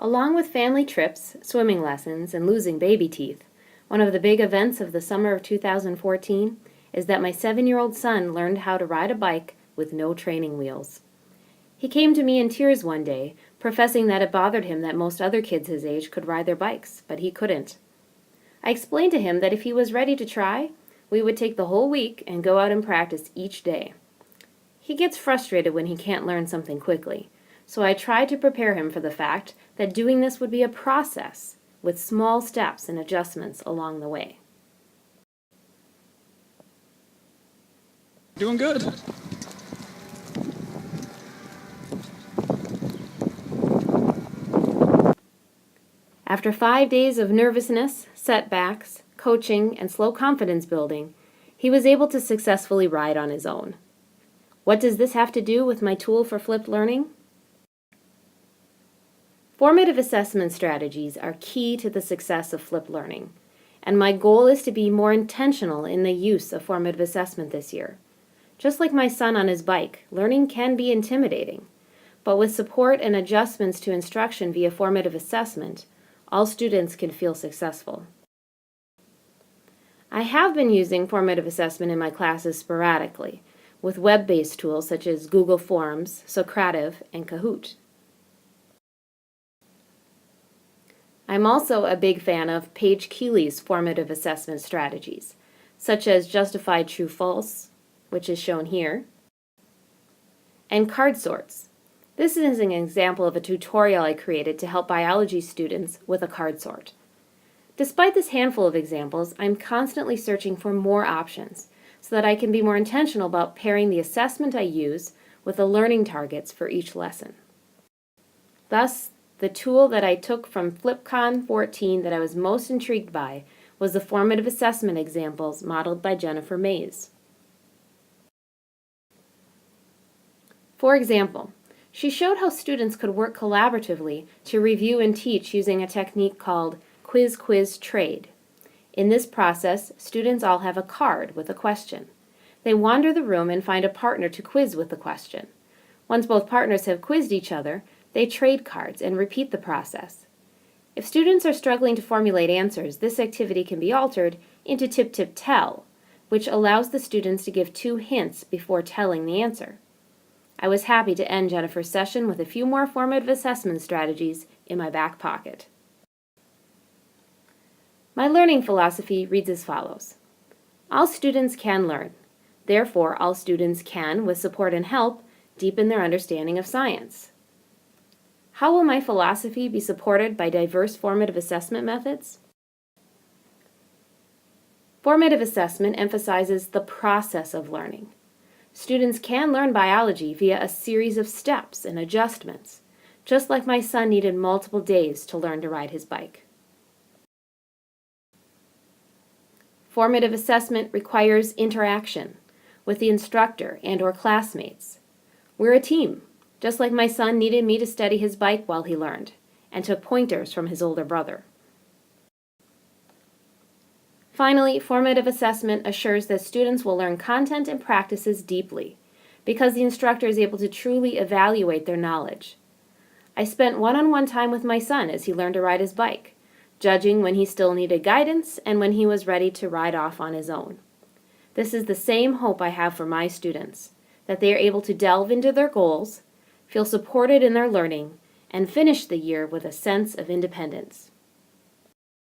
Along with family trips, swimming lessons, and losing baby teeth, one of the big events of the summer of 2014 is that my 7-year-old son learned how to ride a bike with no training wheels. He came to me in tears one day, professing that it bothered him that most other kids his age could ride their bikes, but he couldn't. I explained to him that if he was ready to try, we would take the whole week and go out and practice each day. He gets frustrated when he can't learn something quickly, so I tried to prepare him for the fact that doing this would be a process with small steps and adjustments along the way. Doing good. After 5 days of nervousness, setbacks, coaching, and slow confidence building, he was able to successfully ride on his own. What does this have to do with my tool for flipped learning? Formative assessment strategies are key to the success of flipped learning, and my goal is to be more intentional in the use of formative assessment this year. Just like my son on his bike, learning can be intimidating, but with support and adjustments to instruction via formative assessment, all students can feel successful. I have been using formative assessment in my classes sporadically, with web-based tools such as Google Forms, Socrative, and Kahoot. I'm also a big fan of Paige Keeley's formative assessment strategies, such as Justified True-False, which is shown here, and card sorts. This is an example of a tutorial I created to help biology students with a card sort. Despite this handful of examples, I'm constantly searching for more options so that I can be more intentional about pairing the assessment I use with the learning targets for each lesson. Thus, the tool that I took from FlipCon 14 that I was most intrigued by was the formative assessment examples modeled by Jennifer Mays. For example, she showed how students could work collaboratively to review and teach using a technique called quiz-quiz-trade. In this process, students all have a card with a question. They wander the room and find a partner to quiz with the question. Once both partners have quizzed each other, they trade cards and repeat the process. If students are struggling to formulate answers, this activity can be altered into tip-tip-tell, which allows the students to give 2 hints before telling the answer. I was happy to end Jennifer's session with a few more formative assessment strategies in my back pocket. My learning philosophy reads as follows. All students can learn. Therefore, all students can, with support and help, deepen their understanding of science. How will my philosophy be supported by diverse formative assessment methods? Formative assessment emphasizes the process of learning. Students can learn biology via a series of steps and adjustments, just like my son needed multiple days to learn to ride his bike. Formative assessment requires interaction with the instructor and/or classmates. We're a team, just like my son needed me to steady his bike while he learned, and took pointers from his older brother. Finally, formative assessment assures that students will learn content and practices deeply, because the instructor is able to truly evaluate their knowledge. I spent one-on-one time with my son as he learned to ride his bike, judging when he still needed guidance and when he was ready to ride off on his own. This is the same hope I have for my students, that they are able to delve into their goals, feel supported in their learning, and finish the year with a sense of independence.